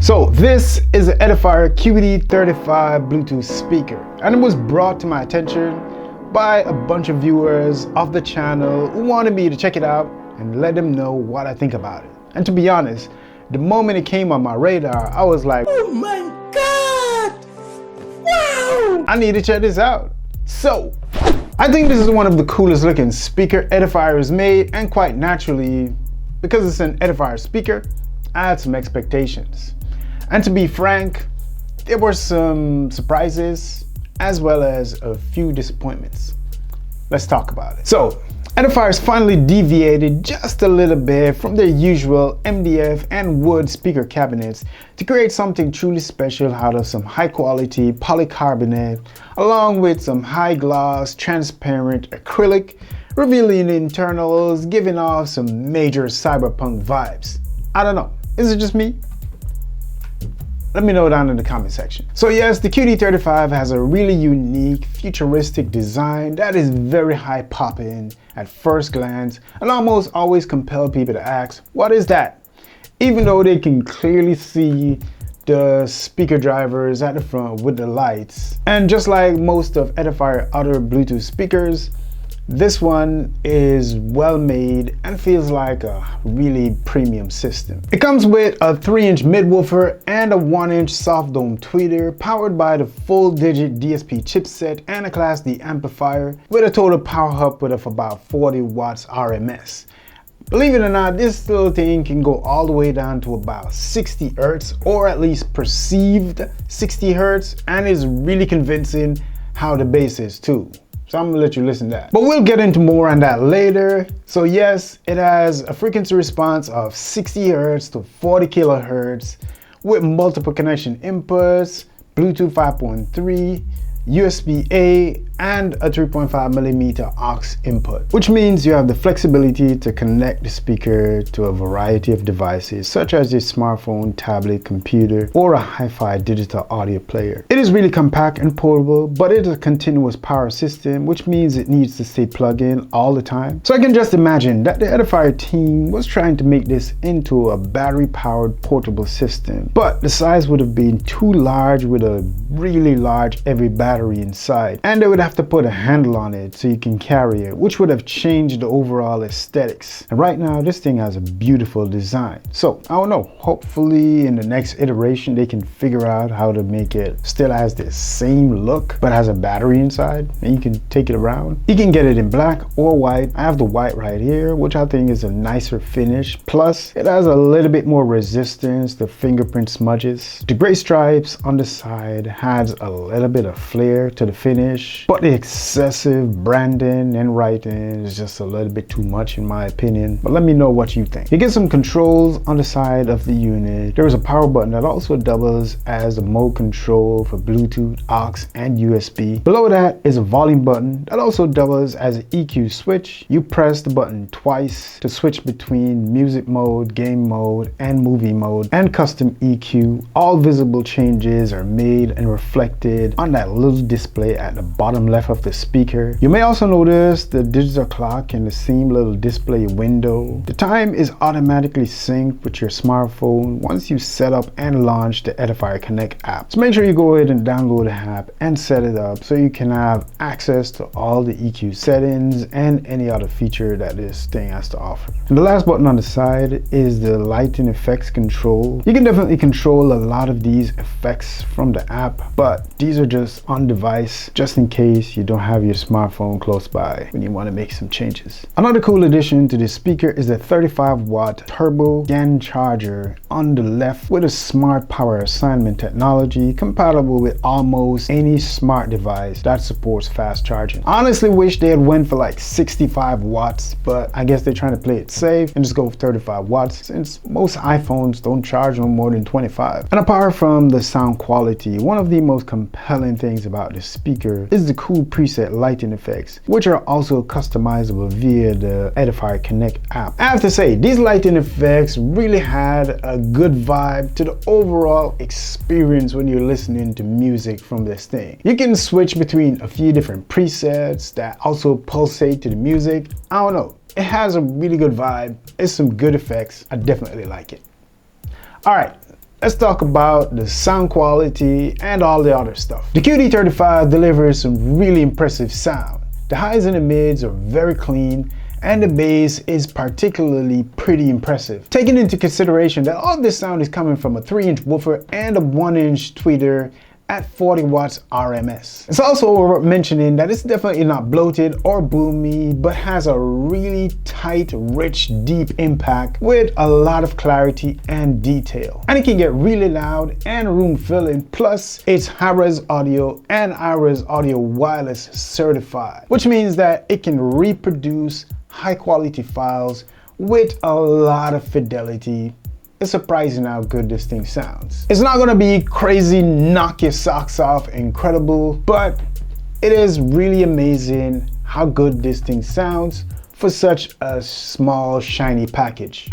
So this is the Edifier QD35 Bluetooth speaker, and it was brought to my attention by a bunch of viewers of the channel who wanted me to check it out and let them know what I think about it. And to be honest, the moment it came on my radar, I was like, oh my god, wow, I need to check this out. So I think this is one of the coolest looking speaker Edifier has made, and quite naturally, because it's an Edifier speaker, I had some expectations. And to be frank, there were some surprises as well as a few disappointments. Let's talk about it. So, Edifier's finally deviated just a little bit from their usual MDF and wood speaker cabinets to create something truly special out of some high quality polycarbonate, along with some high gloss transparent acrylic, revealing internals, giving off some major cyberpunk vibes. I don't know, is it just me? Let me know down in the comment section. So yes, the QD35 has a really unique, futuristic design that is very high popping at first glance and almost always compel people to ask, what is that? Even though they can clearly see the speaker drivers at the front with the lights. And just like most of Edifier other Bluetooth speakers, this one is well made and feels like a really premium system. It comes with a 3-inch midwoofer and a 1-inch soft dome tweeter powered by the full digit DSP chipset and a Class D amplifier with a total power output of about 40 watts RMS. Believe it or not, this little thing can go all the way down to about 60 Hertz, or at least perceived 60 Hertz, and is really convincing how the bass is too. So I'm gonna let you listen to that. But we'll get into more on that later. So yes, it has a frequency response of 60 Hertz to 40 kilohertz with multiple connection inputs, Bluetooth 5.3, USB-A, and a 3.5mm aux input, which means you have the flexibility to connect the speaker to a variety of devices such as your smartphone, tablet, computer, or a hi-fi digital audio player. It is really compact and portable, but it is a continuous power system, which means it needs to stay plugged in all the time. So I can just imagine that the Edifier team was trying to make this into a battery-powered portable system, but the size would have been too large with a really large heavy battery inside, and they would have to put a handle on it so you can carry it, which would have changed the overall aesthetics. And right now this thing has a beautiful design. So I don't know, hopefully in the next iteration they can figure out how to make it still has the same look but has a battery inside and you can take it around. You can get it in black or white. I have the white right here, which I think is a nicer finish, plus it has a little bit more resistance to fingerprint smudges. The gray stripes on the side adds a little bit of flair to the finish, but the excessive branding and writing is just a little bit too much in my opinion. But let me know what you think. You get some controls on the side of the unit. There is a power button that also doubles as a mode control for Bluetooth, aux, and USB. Below that is a volume button that also doubles as an EQ switch. You press the button twice to switch between music mode, game mode, and movie mode, and custom EQ. All visible changes are made and reflected on that little display at the bottom left of the speaker. You may also notice the digital clock in the same little display window. The time is automatically synced with your smartphone once you set up and launch the Edifier Connect app. So make sure you go ahead and download the app and set it up so you can have access to all the EQ settings and any other feature that this thing has to offer. And the last button on the side is the lighting effects control. You can definitely control a lot of these effects from the app, but these are just on device just in case you don't have your smartphone close by when you want to make some changes. Another cool addition to this speaker is the 35-watt turbo GAN charger on the left with a smart power assignment technology compatible with almost any smart device that supports fast charging. I honestly wish they had went for like 65 watts, but I guess they're trying to play it safe and just go with 35 watts since most iPhones don't charge no more than 25. And apart from the sound quality, one of the most compelling things about this speaker is the cool preset lighting effects, which are also customizable via the Edifier Connect app. I have to say, these lighting effects really had a good vibe to the overall experience when you're listening to music from this thing. You can switch between a few different presets that also pulsate to the music. I don't know, it has a really good vibe. It's some good effects. I definitely like it. All right, let's talk about the sound quality and all the other stuff. The QD35 delivers some really impressive sound. The highs and the mids are very clean, and the bass is particularly pretty impressive. Taking into consideration that all this sound is coming from a 3-inch woofer and a 1-inch tweeter at 40 watts RMS. It's also worth mentioning that it's definitely not bloated or boomy, but has a really tight, rich, deep impact with a lot of clarity and detail. And it can get really loud and room filling, plus it's high-res audio and high-res audio wireless certified, which means that it can reproduce high quality files with a lot of fidelity. It's surprising how good this thing sounds. It's not gonna be crazy, knock your socks off, incredible, but it is really amazing how good this thing sounds for such a small, shiny package.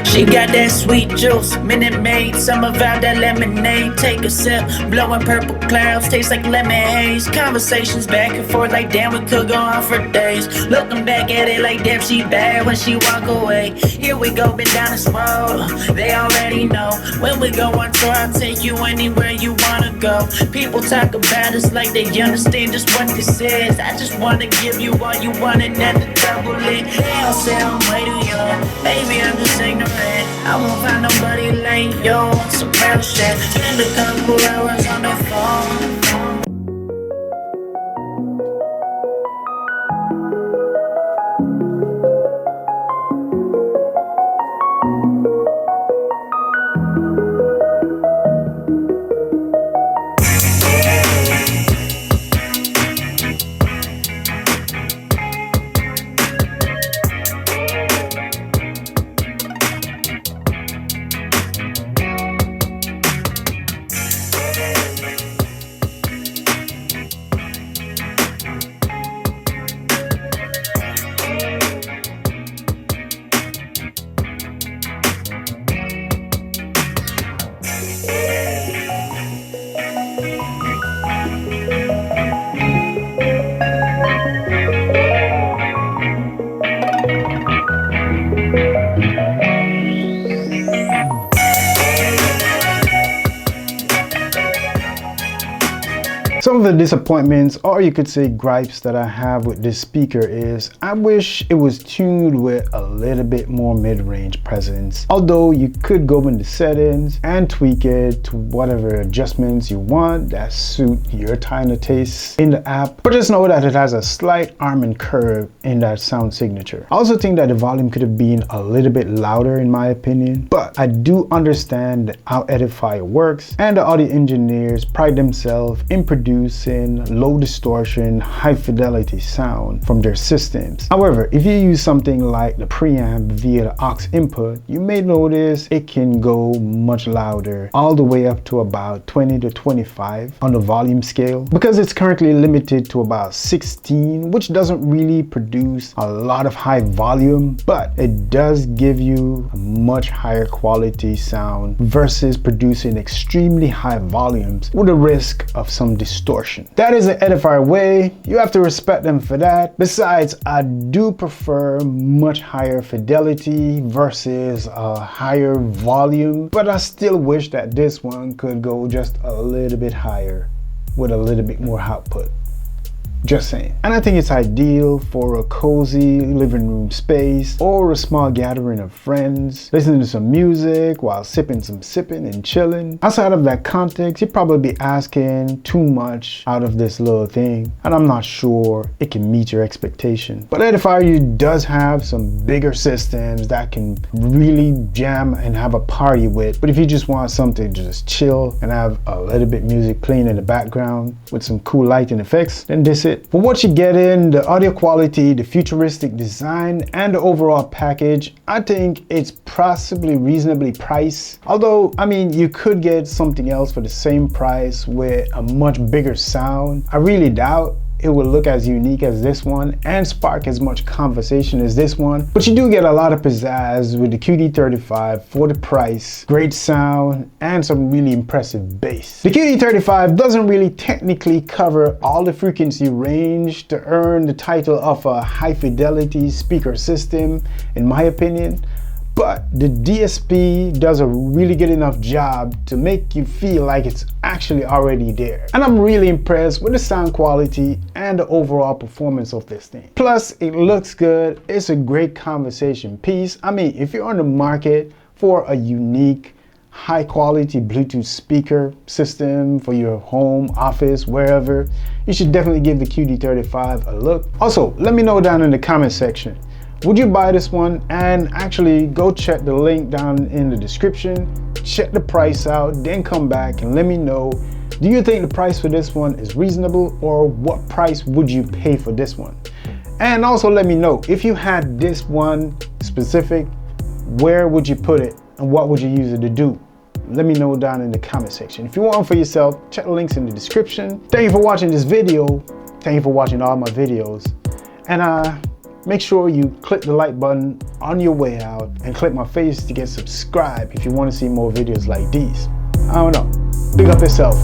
She got that sweet juice, Minute Maid, summer vibe, that lemonade. Take a sip, blowing purple clouds, taste like lemon haze. Conversations back and forth like damn, we could go on for days. Looking back at it like damn, she bad when she walk away. Here we go, been down this road, they already know. When we go on tour, I'll take you anywhere you wanna go. People talk about us like they understand just what this is. I just wanna give you all you want and not to double it. They all say I'm way too young, baby I'm just ignorant. I won't find nobody like you on some real shit. Spend a couple hours on the phone. Some of the disappointments, or you could say gripes, that I have with this speaker is I wish it was tuned with a little bit more mid-range presence. Although you could go into settings and tweak it to whatever adjustments you want that suit your kind of taste in the app. But just know that it has a slight arm and curve in that sound signature. I also think that the volume could have been a little bit louder in my opinion, but I do understand how Edifier works, and the audio engineers pride themselves in producing low distortion, high fidelity sound from their systems. However, if you use something like the preamp via the aux input, you may notice it can go much louder, all the way up to about 20 to 25 on the volume scale, because it's currently limited to about 16, which doesn't really produce a lot of high volume, but it does give you a much higher quality sound versus producing extremely high volumes with the risk of some distortion. That is an Edifier way. You have to respect them for that. Besides, I do prefer much higher fidelity versus a higher volume, but I still wish that this one could go just a little bit higher with a little bit more output. Just saying. And I think it's ideal for a cozy living room space or a small gathering of friends, listening to some music while sipping and chilling. Outside of that context, you'd probably be asking too much out of this little thing, and I'm not sure it can meet your expectation. But Edifier does have some bigger systems that can really jam and have a party with. But if you just want something to just chill and have a little bit music playing in the background with some cool lighting effects, then this is it. For what you get in, the audio quality, the futuristic design, and the overall package, I think it's possibly reasonably priced. Although, I mean, you could get something else for the same price with a much bigger sound. I really doubt it will look as unique as this one and spark as much conversation as this one, but you do get a lot of pizzazz with the QD35 for the price, great sound, and some really impressive bass. The QD35 doesn't really technically cover all the frequency range to earn the title of a high fidelity speaker system, in my opinion, but the DSP does a really good enough job to make you feel like it's actually already there. And I'm really impressed with the sound quality and the overall performance of this thing. Plus, it looks good. It's a great conversation piece. I mean, if you're on the market for a unique, high quality Bluetooth speaker system for your home, office, wherever, you should definitely give the QD35 a look. Also, let me know down in the comment section, would you buy this one? And actually go check the link down in the description, check the price out, then come back and let me know, do you think the price for this one is reasonable, or what price would you pay for this one? And also let me know, if you had this one specific, where would you put it and what would you use it to do? Let me know down in the comment section. If you want one for yourself, check the links in the description. Thank you for watching this video. Thank you for watching all my videos. And make sure you click the like button on your way out and click my face to get subscribed if you want to see more videos like these. I don't know. Big up yourself.